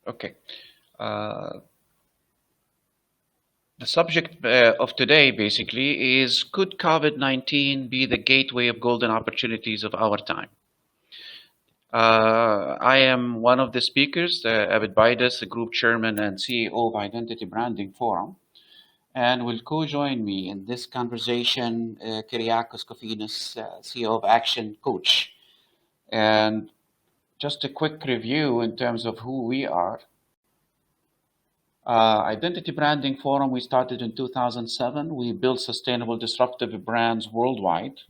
Okay. Uh, the subject of today basically is, could COVID-19 be the gateway of golden opportunities of our time? I am one of the speakers, Abed Baidas, the group chairman and CEO of Identity Branding Forum, and will co-join me in this conversation, Kyriakos, Kofinas, CEO of ActionCoach. And just a quick review in terms of who we are. Identity Branding Forum, we started in 2007. We built sustainable, disruptive brands worldwide.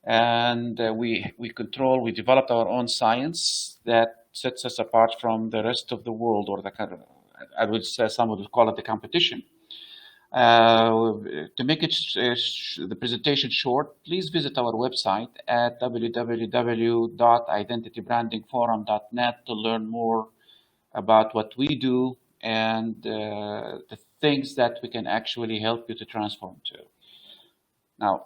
And we developed our own science that sets us apart from the rest of the world, or the kind of, I would say some would call it the competition. To make it the presentation short, please visit our website at www.identitybrandingforum.net to learn more about what we do and the things that we can actually help you to transform to. Now,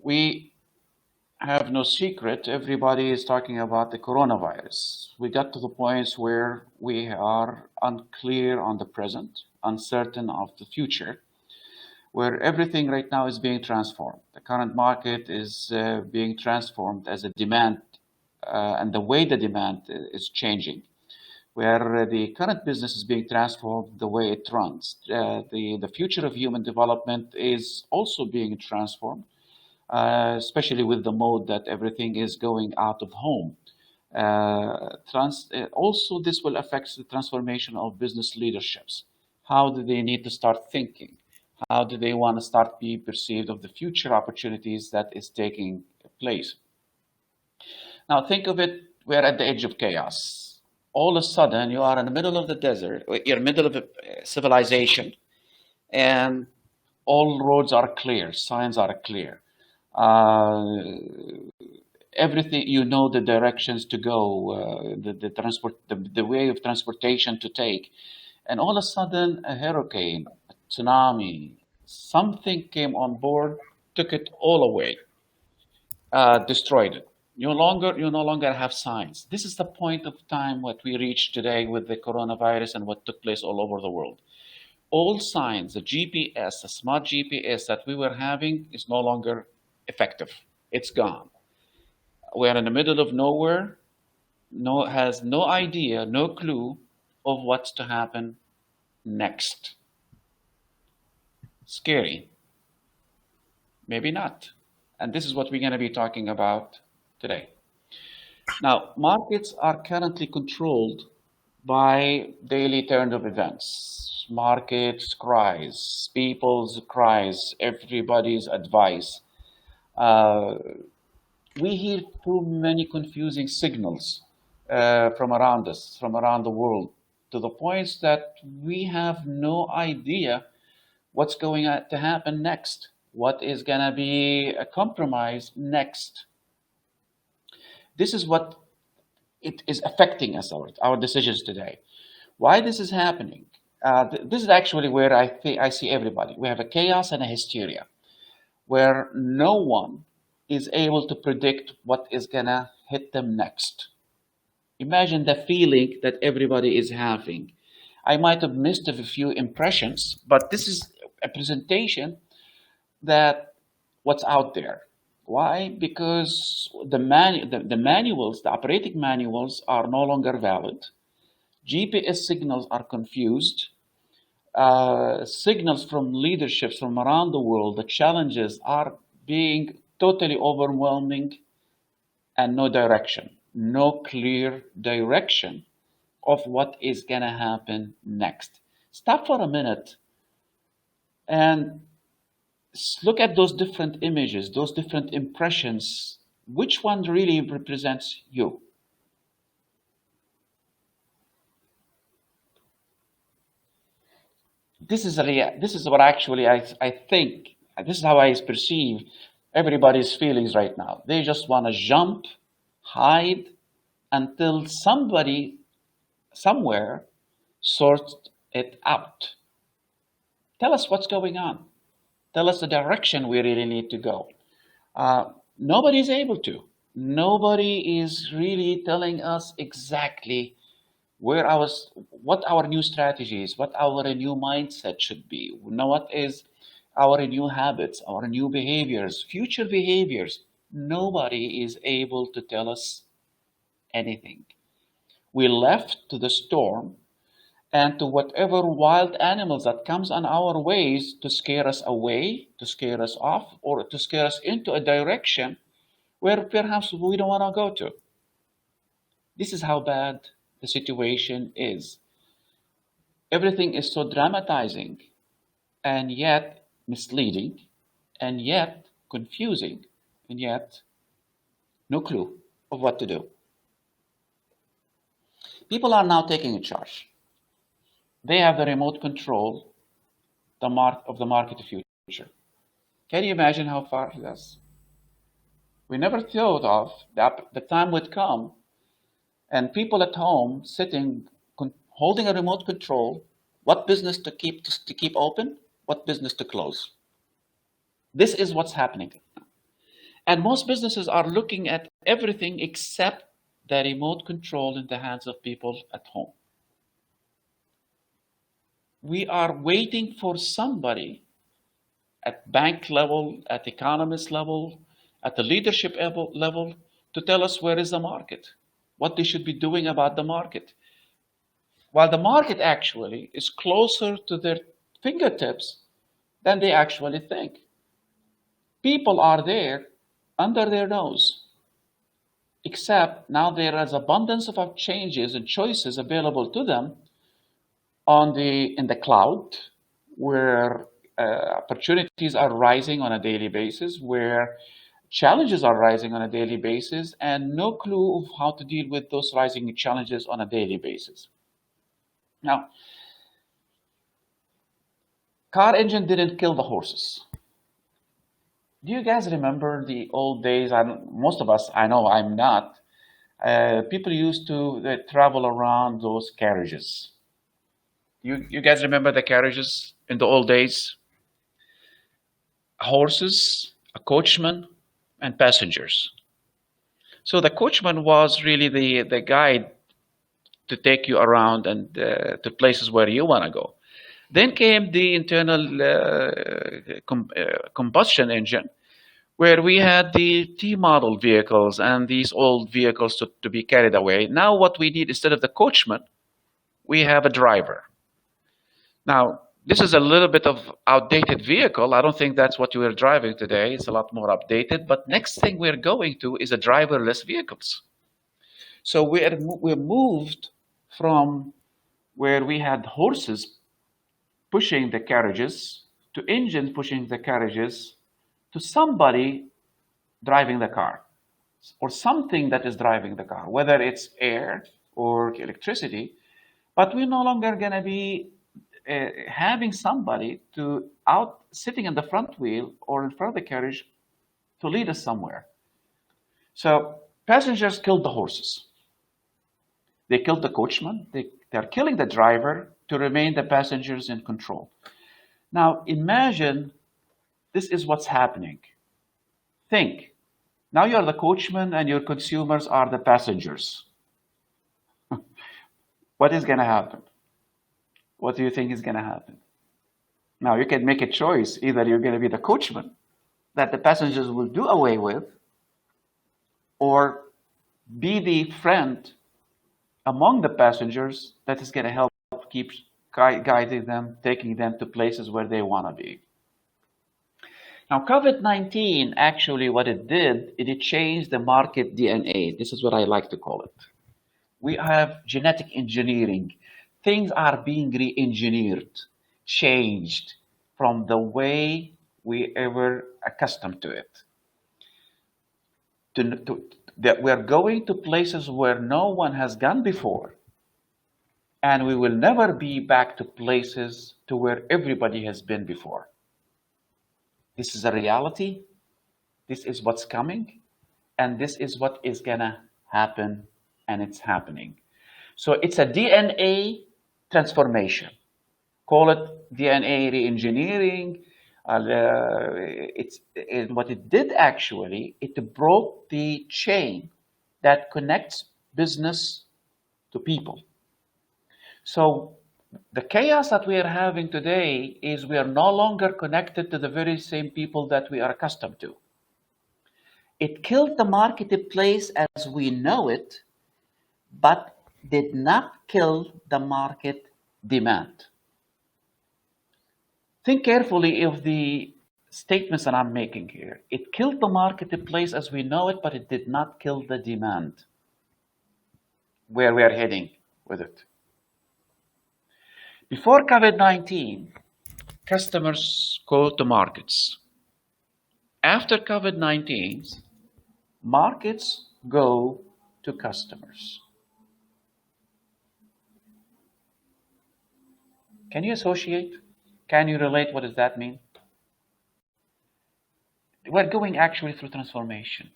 we have no secret. Everybody is talking about the coronavirus. We got to the point where we are unclear on the present, uncertain of the future, where everything right now is being transformed. The current market is being transformed as a demand, and the way the demand is changing, where the current business is being transformed the way it runs. The future of human development is also being transformed, especially with the mode that everything is going out of home. Also, this will affect the transformation of business leaderships. How do they need to start thinking? How do they want to start being perceived of the future opportunities that is taking place? Now, think of it, we're at the edge of chaos. All of a sudden, you are in the middle of the desert, you're in the middle of a civilization, and all roads are clear, signs are clear. Everything, you know, the directions to go, the way of transportation to take, and all of a sudden a hurricane, a tsunami, something came on board, took it all away, destroyed it. You no longer have signs. This is the point of time what we reached today with the coronavirus and what took place all over the world. All signs, the GPS, the smart GPS that we were having is no longer effective. It's gone. We're in the middle of nowhere, has no idea, no clue of what's to happen next. Scary. Maybe not. And this is what we're going to be talking about today. Now, markets are currently controlled by daily turn of events. Markets cries, people's cries, everybody's advice. We hear too many confusing signals from around us, from around the world, to the point that we have no idea what's going to happen next, what is going to be a compromise next. This is what it is affecting us, our decisions today. Why this is happening? This is actually where I see everybody. We have a chaos and a hysteria, where no one is able to predict what is going to hit them next. Imagine the feeling that everybody is having. I might have missed a few impressions, but this is a presentation that what's out there. Why? Because the manuals, the operating manuals are no longer valid. GPS signals are confused. Signals from leaderships from around the world, the challenges are being totally overwhelming, and no direction, no clear direction of what is going to happen next. Stop for a minute and look at those different images, those different impressions. Which one really represents you? This is what actually I think, this is how I perceive everybody's feelings right now. They just want to jump, hide, until somebody somewhere sorts it out. Tell us what's going on. Tell us the direction we really need to go. Nobody's able to. Nobody is really telling us exactly what our new strategies, what our new mindset should be, what is our new habits, our new behaviors, future behaviors. Nobody is able to tell us anything. We left to the storm and to whatever wild animals that comes on our ways to scare us away, to scare us off, or to scare us into a direction where perhaps we don't want to go to. This is how bad the situation is. Everything is so dramatizing and yet misleading and yet confusing and yet no clue of what to do. People are now taking charge. They have the remote control of the market future. Can you imagine how far it is? We never thought of that the time would come and people at home sitting, holding a remote control, what business to keep open, what business to close. This is what's happening. And most businesses are looking at everything except the remote control in the hands of people at home. We are waiting for somebody at bank level, at economist level, at the leadership level to tell us where is the market, what they should be doing about the market. While the market actually is closer to their fingertips than they actually think. People are there under their nose, except now there is abundance of changes and choices available to them in the cloud, where opportunities are rising on a daily basis, where challenges are rising on a daily basis, and no clue of how to deal with those rising challenges on a daily basis. Now, car engine didn't kill the horses. Do you guys remember the old days? Most of us, I know I'm not. People used to travel around those carriages. You guys remember the carriages in the old days? Horses, a coachman, and passengers. So the coachman was really the guide to take you around and to places where you want to go. Then came the internal combustion engine, where we had the T-model vehicles and these old vehicles to be carried away. Now what we need, instead of the coachman, we have a driver. Now, this is a little bit of outdated vehicle. I don't think that's what you are driving today. It's a lot more updated. But next thing we're going to is a driverless vehicles. So we're moved from where we had horses pushing the carriages to engine pushing the carriages to somebody driving the car or something that is driving the car, whether it's air or electricity. But we're no longer going to be having somebody sitting in the front wheel or in front of the carriage to lead us somewhere. So passengers killed the horses. They killed the coachman. They're killing the driver to remain the passengers in control. Now imagine this is what's happening. Think. Now you're the coachman and your consumers are the passengers. What is going to happen? What do you think is going to happen? Now you can make a choice. Either you're going to be the coachman that the passengers will do away with, or be the friend among the passengers that is going to help keep guiding them, taking them to places where they want to be. Now, COVID-19, actually what it did, it changed the market DNA. This is what I like to call it. We have genetic engineering. Things are being re-engineered, changed from the way we ever accustomed to it. That we are going to places where no one has gone before, and we will never be back to places to where everybody has been before. This is a reality. This is what's coming, and this is what is gonna happen, and it's happening. So it's a DNA transformation. Call it DNA re-engineering. What it did actually, it broke the chain that connects business to people. So the chaos that we are having today is we are no longer connected to the very same people that we are accustomed to. It killed the marketplace as we know it, but did not kill the market demand. Think carefully of the statements that I'm making here. It killed the marketplace as we know it, but it did not kill the demand, where we are heading with it. Before COVID-19, customers go to markets. After COVID-19, markets go to customers. Can you associate? Can you relate? What does that mean? We're going actually through transformation.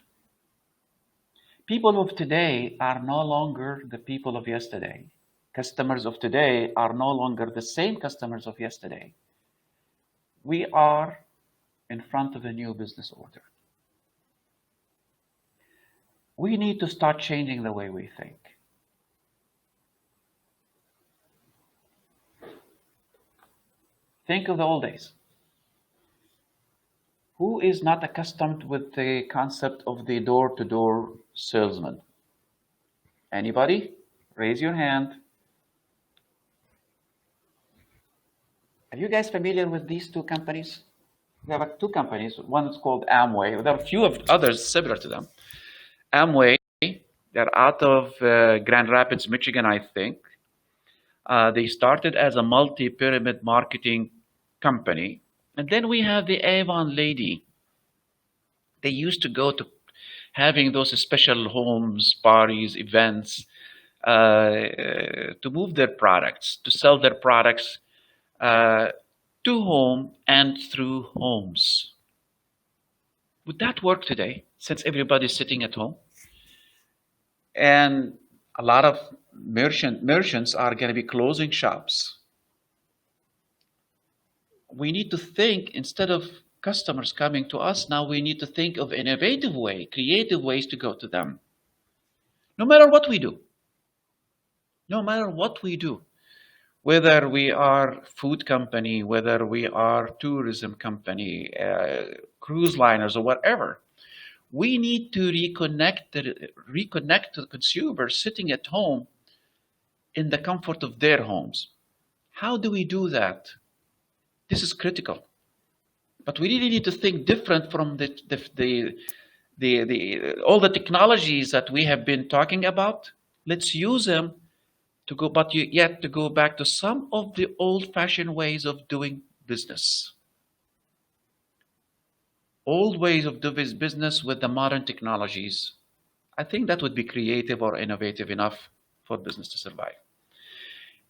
People of today are no longer the people of yesterday. Customers of today are no longer the same customers of yesterday. We are in front of a new business order. We need to start changing the way we think. Think of the old days. Who is not accustomed with the concept of the door-to-door salesman? Anybody? Raise your hand. Are you guys familiar with these two companies? We have two companies. One is called Amway. There are a few of others similar to them. Amway, they're out of Grand Rapids, Michigan, I think. They started as a multi-pyramid marketing company. And then we have the Avon lady. They used to go to having those special homes, parties, events, to move their products, to sell their products to home and through homes. Would that work today, since everybody's sitting at home? And a lot of merchants are going to be closing shops. We need to think, instead of customers coming to us, now we need to think of innovative ways, creative ways to go to them. No matter what we do. No matter what we do. Whether we are food company, whether we are tourism company, cruise liners, or whatever, we need to reconnect to the consumer sitting at home in the comfort of their homes. How do we do that? This is critical. But we really need to think different from all the technologies that we have been talking about. Let's use them to go, but yet to go back to some of the old-fashioned ways of doing business. Old ways of doing business with the modern technologies. I think that would be creative or innovative enough for business to survive.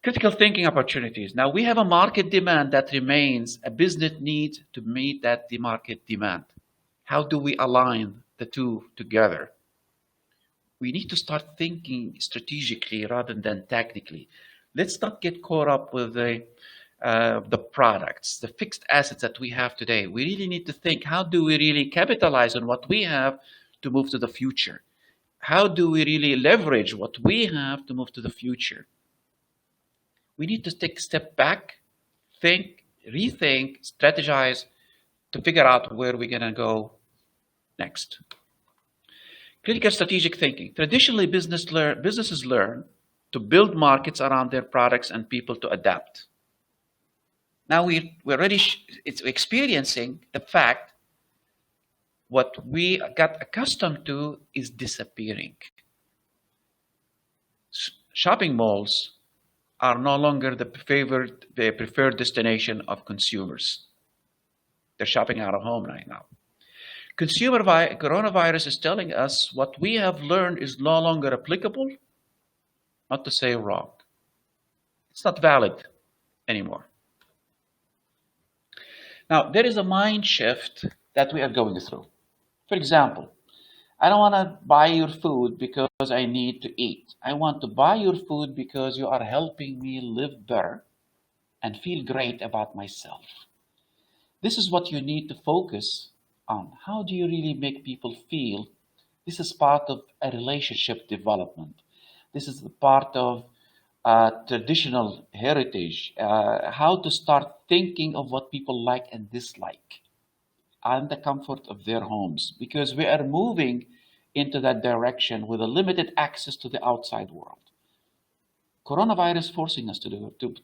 Critical thinking opportunities. Now we have a market demand that remains a business need to meet that the market demand. How do we align the two together? We need to start thinking strategically rather than tactically. Let's not get caught up with the products, the fixed assets that we have today. We really need to think, how do we really capitalize on what we have to move to the future? How do we really leverage what we have to move to the future? We need to take a step back, think, rethink, strategize to figure out where we're going to go next. Critical strategic thinking. Traditionally, businesses learn to build markets around their products and people to adapt. Now we're already experiencing the fact what we got accustomed to is disappearing. Shopping malls are no longer the preferred destination of consumers. They're shopping out of home right now. Coronavirus is telling us what we have learned is no longer applicable, not to say wrong. It's not valid anymore. Now, there is a mind shift that we are going through. For example, I don't want to buy your food because I need to eat. I want to buy your food because you are helping me live better and feel great about myself. This is what you need to focus on. How do you really make people feel? This is part of a relationship development. This is the part of traditional heritage, how to start thinking of what people like and dislike and the comfort of their homes, because we are moving into that direction with a limited access to the outside world. Coronavirus forcing us to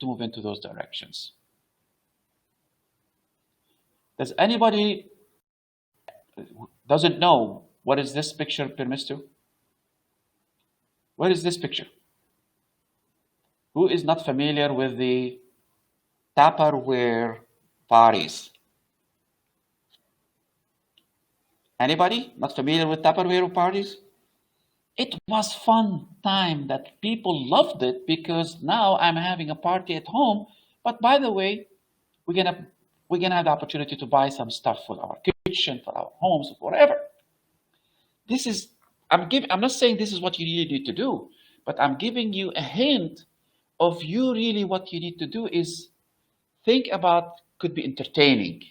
move into those directions. Does anybody doesn't know what is this picture, Permister? What is this picture? Who is not familiar with the Tupperware parties? Anybody not familiar with Tupperware parties? It was fun time that people loved it, because now I'm having a party at home, but by the way, we're gonna have the opportunity to buy some stuff for our kitchen, for our homes, whatever. This is I'm not saying this is what you really need to do, but I'm giving you a hint of you really what you need to do is think about could be entertaining.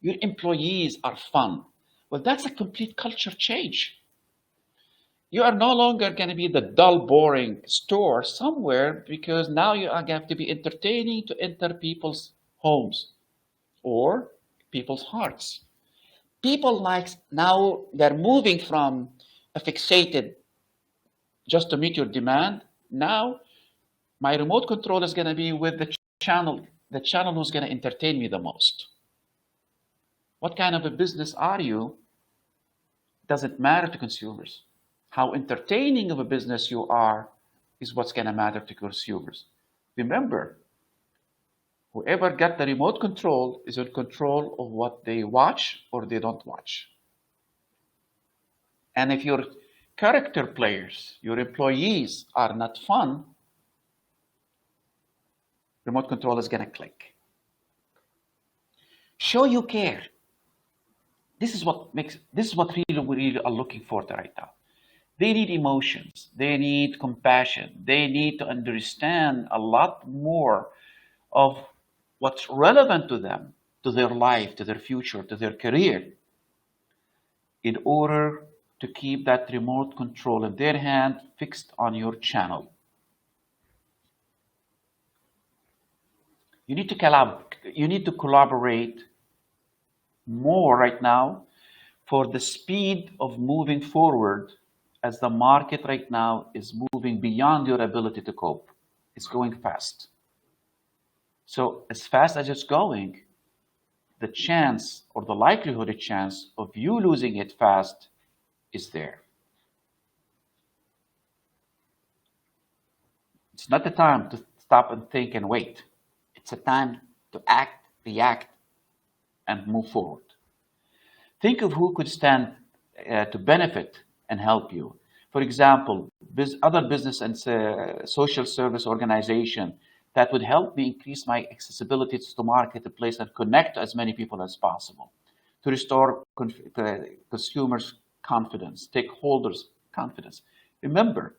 Your employees are fun. Well, that's a complete culture change. You are no longer going to be the dull, boring store somewhere, because now you are going to be entertaining to enter people's homes or people's hearts. People like now they're moving from a fixated just to meet your demand. Now my remote control is going to be with the channel who's going to entertain me the most. What kind of a business are you? Doesn't matter to consumers. How entertaining of a business you are is what's going to matter to consumers. Remember, whoever got the remote control is in control of what they watch or they don't watch. And if your character players, your employees are not fun, remote control is going to click. Show you care. This is what really we really are looking for right now. They need emotions. They need compassion. They need to understand a lot more of what's relevant to them, to their life, to their future, to their career, in order to keep that remote control in their hand fixed on your channel. You need to collaborate more right now for the speed of moving forward, as the market right now is moving beyond your ability to cope. It's going fast. So as fast as it's going, the chance or the likelihood of chance of you losing it fast is there. It's not the time to stop and think and wait. It's a time to act, react, and move forward. Think of who could stand to benefit and help you. For example, other business and social service organization that would help me increase my accessibility to the marketplace and connect to as many people as possible, to restore consumers' confidence, stakeholders' confidence. Remember,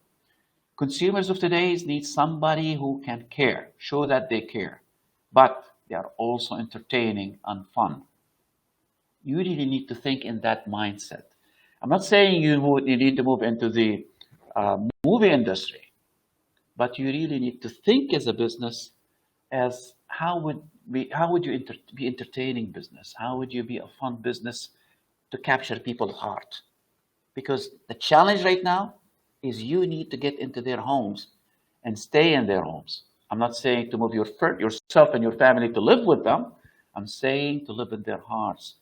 consumers of today need somebody who can care, show that they care, but they are also entertaining and fun. You really need to think in that mindset. I'm not saying you need to move into the movie industry, but you really need to think as a business as how would you be entertaining business? How would you be a fun business to capture people's heart? Because the challenge right now is you need to get into their homes and stay in their homes. I'm not saying to move yourself and your family to live with them. I'm saying to live in their hearts.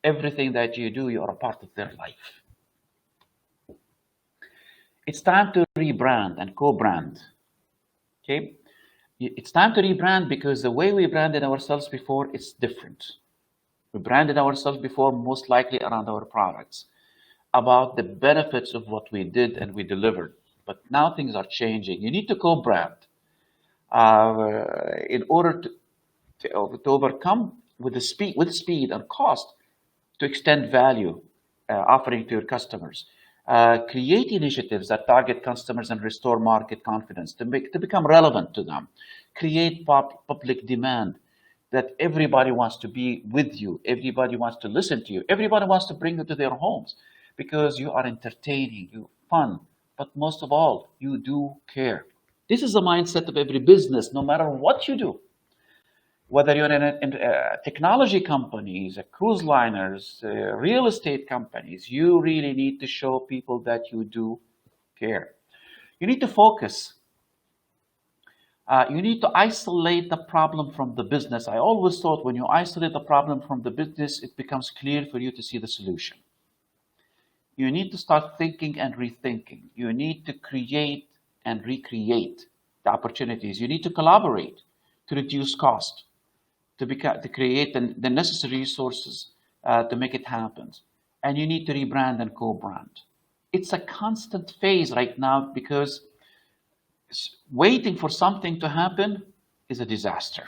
Everything that you do, you are a part of their life. It's time to rebrand and co-brand. Okay? It's time to rebrand because the way we branded ourselves before is different. We branded ourselves before most likely around our products, about the benefits of what we did and we delivered. But now things are changing. You need to co-brand in order to overcome with speed and cost, to extend value offering to your customers. Create initiatives that target customers and restore market confidence to become relevant to them. Create public demand that everybody wants to be with you. Everybody wants to listen to you. Everybody wants to bring you to their homes because you are entertaining, you fun, but most of all, you do care. This is the mindset of every business, no matter what you do. Whether you're in technology companies, cruise liners, real estate companies, you really need to show people that you do care. You need to focus. You need to isolate the problem from the business. I always thought when you isolate the problem from the business, it becomes clear for you to see the solution. You need to start thinking and rethinking. You need to create and recreate the opportunities. You need to collaborate to reduce cost, to create the necessary resources to make it happen. And you need to rebrand and co-brand. It's a constant phase right now because waiting for something to happen is a disaster.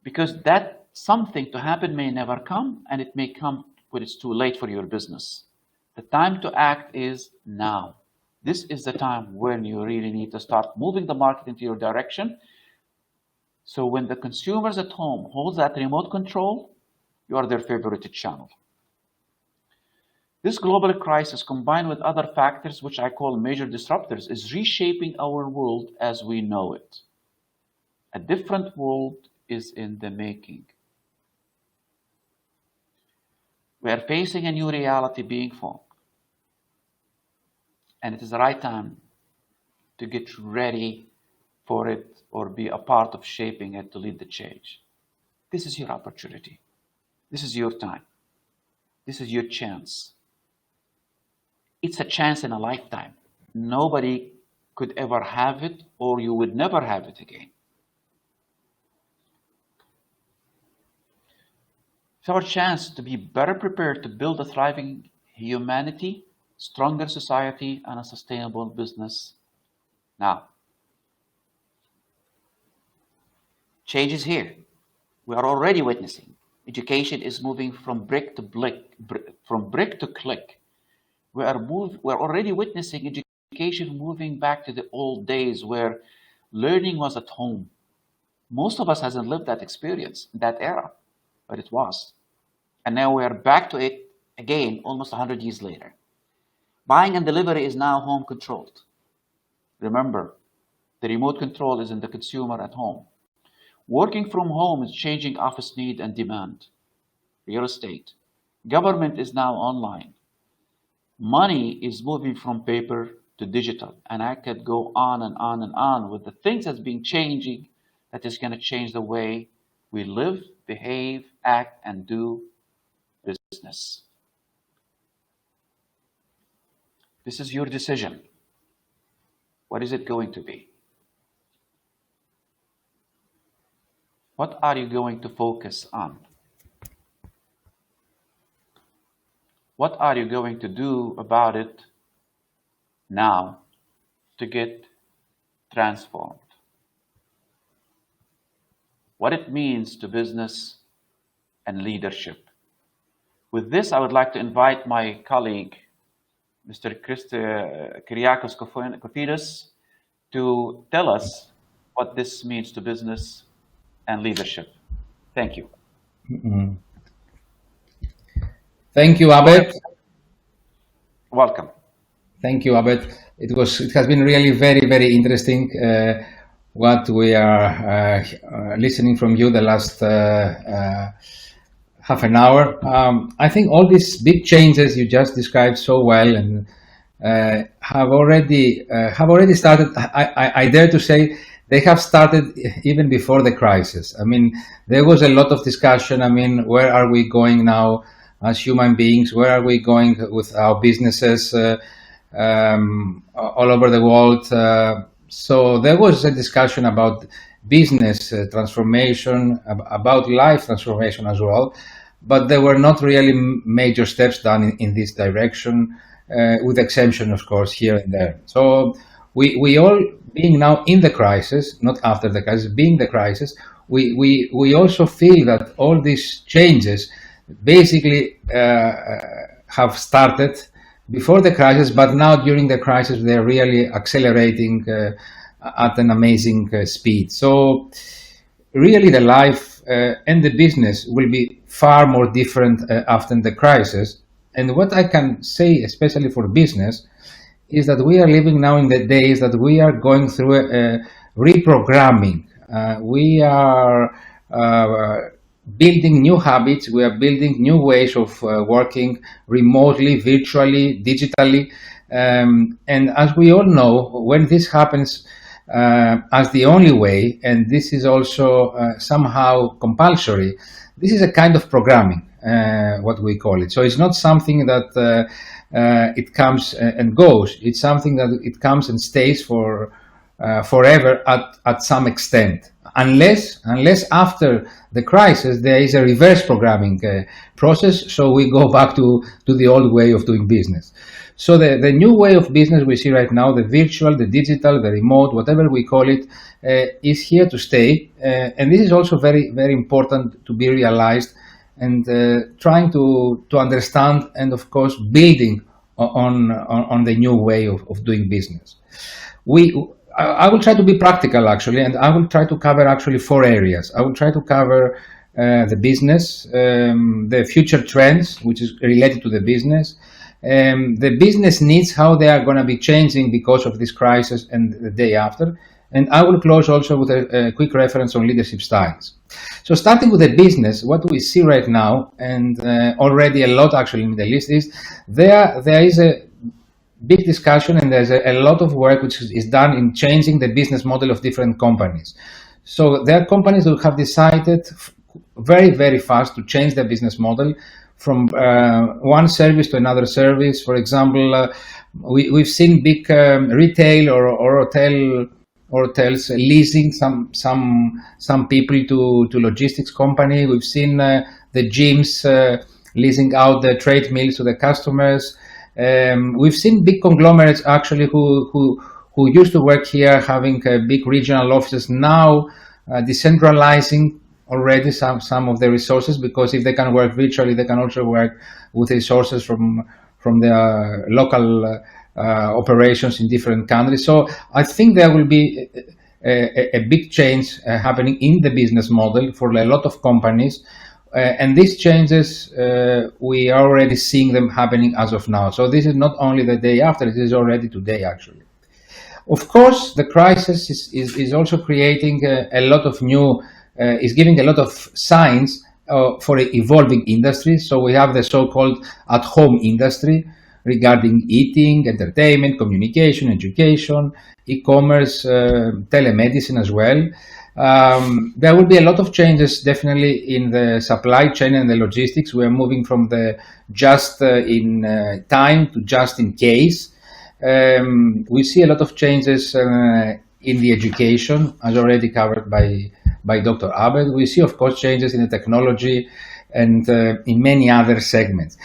Because that something to happen may never come, and it may come when it's too late for your business. The time to act is now. This is the time when you really need to start moving the market into your direction. So when the consumers at home hold that remote control, you are their favorite channel. This global crisis, combined with other factors, which I call major disruptors, is reshaping our world as we know it. A different world is in the making. We are facing a new reality being formed. And it is the right time to get ready for it or be a part of shaping it to lead the change. This is your opportunity. This is your time. This is your chance. It's a chance in a lifetime. Nobody could ever have it, or you would never have it again. It's our chance to be better prepared to build a thriving humanity, stronger society, and a sustainable business now. Change is here. We are already witnessing. Education is moving from brick to click. We are already witnessing education moving back to the old days where learning was at home. Most of us hasn't lived that experience, that era, but it was. And now we are back to it again, almost 100 years later. Buying and delivery is now home controlled. Remember, the remote control is in the consumer at home. Working from home is changing office need and demand. Real estate. Government is now online. Money is moving from paper to digital. And I could go on and on and on with the things that's been changing that is going to change the way we live, behave, act, and do business. This is your decision. What is it going to be? What are you going to focus on? What are you going to do about it now to get transformed? What it means to business and leadership. With this, I would like to invite my colleague, Mr. Kyriakos Kofinas, to tell us what this means to business and leadership. Thank you. Mm-hmm. Thank you, Abed. Welcome. Thank you, Abed. It has been really very, very interesting what we are listening from you the last half an hour. I think all these big changes you just described so well and have already started. I dare to say they have started even before the crisis. I mean, there was a lot of discussion. I mean, where are we going now as human beings? Where are we going with our businesses all over the world? So there was a discussion about business transformation, about life transformation as well, but there were not really major steps done in this direction, with exception, of course, here and there. So we all, being now in the crisis, not after the crisis, being the crisis, we also feel that all these changes basically have started before the crisis, but now during the crisis they're really accelerating at an amazing speed. So really the life and the business will be far more different after the crisis. And what I can say, especially for business, is that we are living now in the days that we are going through a reprogramming. We are building new habits, we are building new ways of working remotely, virtually, digitally. And as we all know, when this happens as the only way, and this is also somehow compulsory, this is a kind of programming, what we call it. So it's not something that it comes and goes. It's something that it comes and stays for forever at some extent, unless after the crisis there is a reverse programming process, so we go back to the old way of doing business. So the new way of business we see right now, the virtual, the digital, the remote, whatever we call it, is here to stay, and this is also very, very important to be realized, and trying to understand, and of course building on the new way of doing business. I will try to be practical actually, and I will try to cover actually 4 areas. I will try to cover the business, the future trends, which is related to the business, the business needs, how they are going to be changing because of this crisis and the day after. And I will close also with a quick reference on leadership styles. So starting with the business, what we see right now, and already a lot actually in the Middle East, is there is a big discussion, and there's a lot of work which is done in changing the business model of different companies. So there are companies who have decided very, very fast to change their business model from one service to another service. For example, we've seen big retail or hotels leasing some people to logistics company. We've seen the gyms leasing out the treadmills to the customers. We've seen big conglomerates actually who used to work here, having big regional offices, now decentralizing already some of the resources, because if they can work virtually, they can also work with resources from their local operations in different countries. So I think there will be a big change happening in the business model for a lot of companies. And these changes, we are already seeing them happening as of now. So this is not only the day after, it is already today actually. Of course, the crisis is also creating a lot of new, is giving a lot of signs for evolving industries. So we have the so-called at-home industry regarding eating, entertainment, communication, education, e-commerce, telemedicine as well. There will be a lot of changes definitely in the supply chain and the logistics. We are moving from the just in time to just in case. We see a lot of changes in the education, as already covered by Dr. Abed. We see, of course, changes in the technology and in many other segments.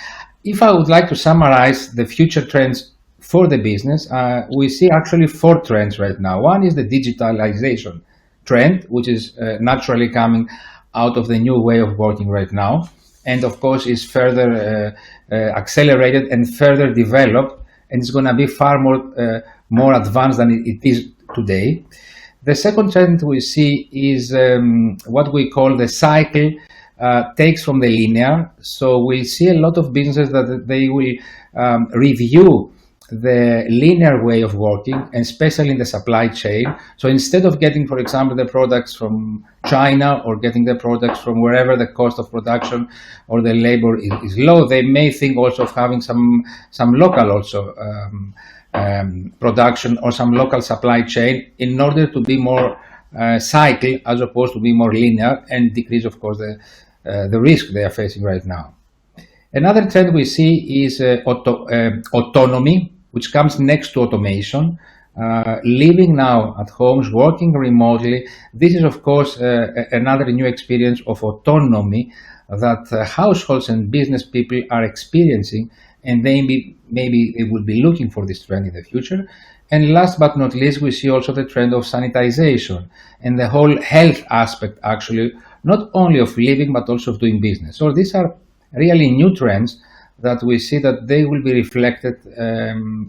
If I would like to summarize the future trends for the business, we see actually 4 trends right now. One is the digitalization trend, which is naturally coming out of the new way of working right now, and of course is further accelerated and further developed, and it's going to be far more advanced than it is today. The second trend we see is what we call the cycle takes from the linear. So we see a lot of businesses that they will review the linear way of working, and especially in the supply chain. So instead of getting, for example, the products from China or getting the products from wherever the cost of production or the labor is low, they may think also of having some local also production or some local supply chain, in order to be more cycle as opposed to be more linear, and decrease, of course, the risk they are facing right now. Another trend we see is autonomy, which comes next to automation. Living now at homes, working remotely. This is, of course, another new experience of autonomy that households and business people are experiencing, and maybe they will be looking for this trend in the future. And last but not least, we see also the trend of sanitization and the whole health aspect, actually, not only of living, but also of doing business. So these are really new trends that we see that they will be reflected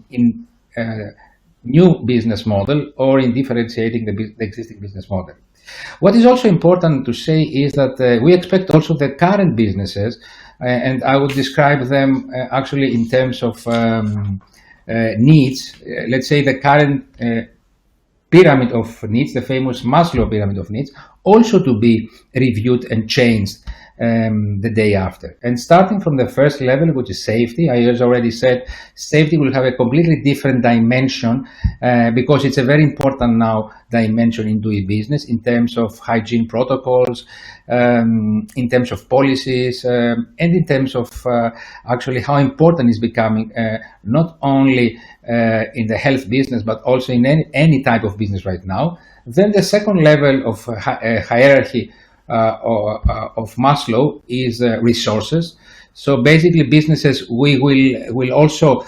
in new business model or in differentiating the existing business model. What is also important to say is that we expect also the current businesses, and I would describe them actually in terms of needs, let's say the current pyramid of needs, the famous Maslow pyramid of needs, also to be reviewed and changed the day after. And starting from the first level, which is safety, I already said safety will have a completely different dimension because it's a very important now dimension in doing business in terms of hygiene protocols, in terms of policies, and in terms of actually how important is becoming not only in the health business, but also in any type of business right now. Then the second level of hierarchy of Maslow is resources. So basically businesses, we will also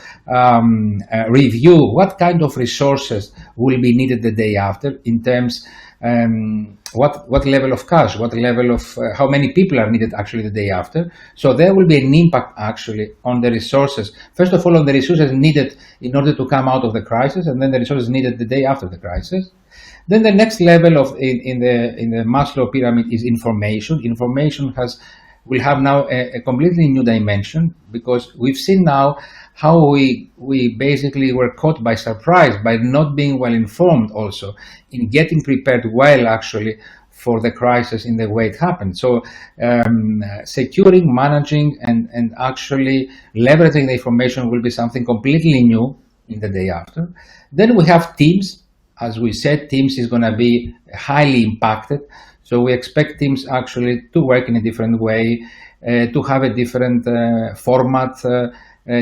review what kind of resources will be needed the day after in terms what level of cash, what level of how many people are needed actually the day after. So there will be an impact actually on the resources. First of all, on the resources needed in order to come out of the crisis, and then the resources needed the day after the crisis. Then the next level of in the Maslow pyramid is information. Information will have now a completely new dimension, because we've seen now how we basically were caught by surprise by not being well informed also in getting prepared well actually for the crisis in the way it happened. So securing, managing, and actually leveraging the information will be something completely new in the day after. Then we have teams. As we said, teams is going to be highly impacted. So we expect teams actually to work in a different way, to have a different format,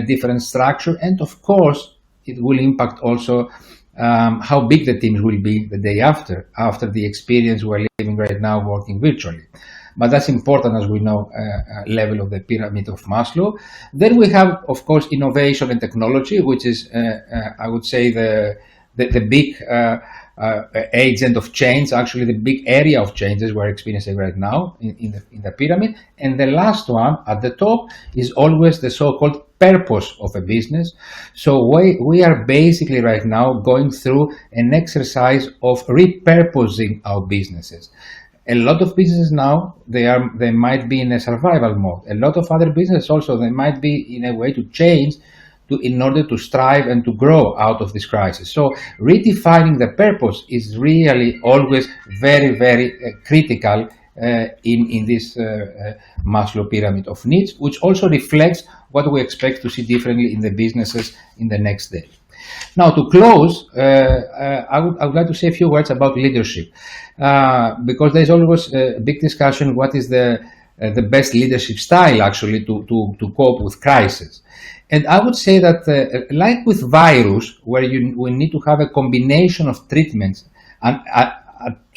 different structure. And of course, it will impact also how big the teams will be the day after the experience we're living right now working virtually. But that's important, as we know, level of the pyramid of Maslow. Then we have, of course, innovation and technology, which is, I would say, the big agent of change, actually the big area of changes we're experiencing right now in the pyramid. And the last one at the top is always the so-called purpose of a business. So we are basically right now going through an exercise of repurposing our businesses. A lot of businesses now, they might be in a survival mode. A lot of other businesses also, they might be in a way to change in order to strive and to grow out of this crisis. So redefining the purpose is really always very, very critical in this Maslow pyramid of needs, which also reflects what we expect to see differently in the businesses in the next day. Now, to close, I would like to say a few words about leadership, because there's always a big discussion what is the best leadership style actually to cope with crisis. And I would say that like with virus, where we need to have a combination of treatments, and at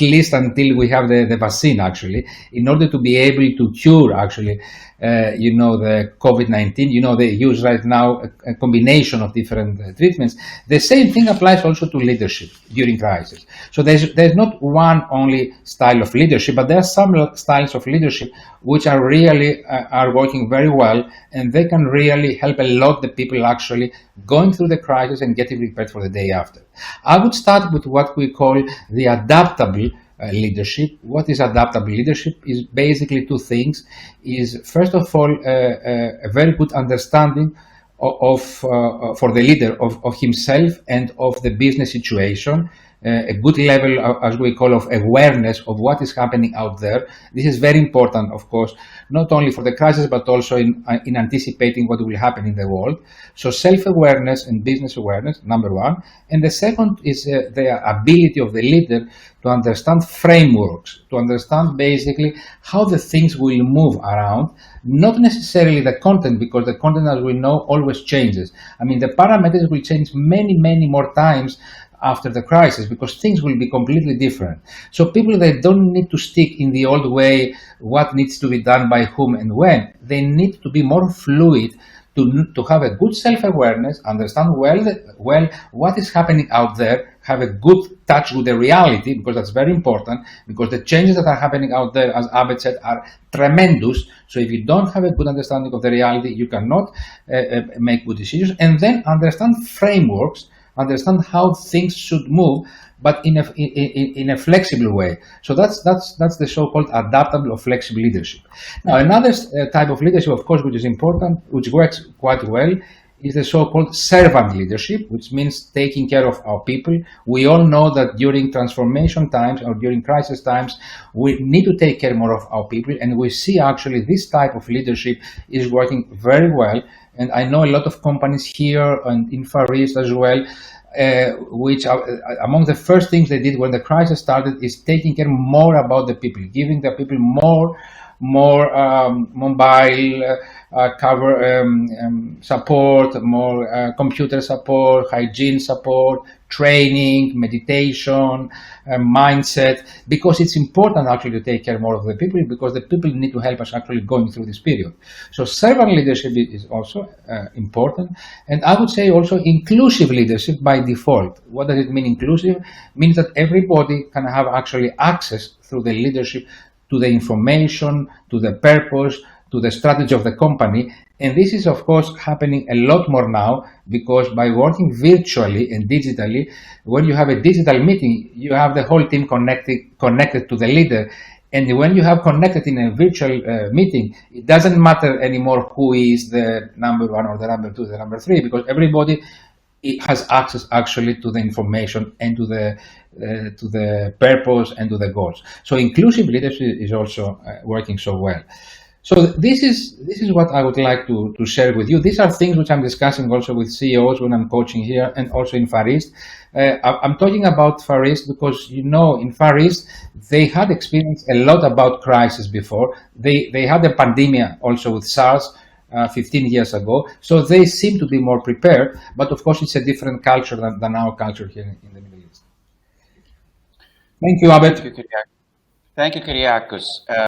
least until we have the vaccine actually, in order to be able to cure actually, the Covid-19, they use right now a combination of different treatments. The same thing applies also to leadership during crisis. So there's not one only style of leadership, but there are some styles of leadership which are really are working very well, and they can really help a lot the people actually going through the crisis and getting prepared for the day after. I would start with what we call the adaptable leadership. What is adaptable leadership is basically two things. Is first of all a very good understanding of for the leader of himself and of the business situation, a good level, as we call, of awareness of what is happening out there. This is very important, of course, not only for the crisis, but also in anticipating what will happen in the world. So self-awareness and business awareness, number one. And the second is the ability of the leader to understand frameworks, to understand basically how the things will move around, not necessarily the content, because the content, as we know, always changes. I mean, the parameters will change many, many more times after the crisis, because things will be completely different. So people, they don't need to stick in the old way, what needs to be done by whom and when. They need to be more fluid, to have a good self-awareness, understand well what is happening out there, have a good touch with the reality, because that's very important, because the changes that are happening out there, as Abed said, are tremendous. So if you don't have a good understanding of the reality, you cannot make good decisions. And then understand frameworks, understand how things should move, but in a flexible way. So that's the so-called adaptable or flexible leadership. Now, another type of leadership, of course, which is important, which works quite well, is the so-called servant leadership, which means taking care of our people. We all know that during transformation times or during crisis times, we need to take care more of our people, and we see actually this type of leadership is working very well. And I know a lot of companies here and in Far East as well, which are, among the first things they did when the crisis started is taking care more about the people, giving the people more mobile cover support, more computer support, hygiene support, training, meditation, mindset, because it's important actually to take care more of the people, because the people need to help us actually going through this period. So servant leadership is also important, and I would say also inclusive leadership by default. What does it mean, inclusive? It means that everybody can have actually access through the leadership to the information, to the purpose, to the strategy of the company. And this is, of course, happening a lot more now, because by working virtually and digitally, when you have a digital meeting, you have the whole team connected to the leader. And when you have connected in a virtual meeting, it doesn't matter anymore who is the number one or the number two, the number three, because everybody has access actually to the information and to the purpose and to the goals. So inclusive leadership is also working so well. So this is what I would like to share with you. These are things which I'm discussing also with CEOs when I'm coaching here and also in Far East. I'm talking about Far East because, you know, in Far East, they had experienced a lot about crisis before. They had a pandemic also with SARS 15 years ago. So they seem to be more prepared, but of course it's a different culture than our culture here in the Middle East. Thank you, Abed. Thank you, Kyriakos.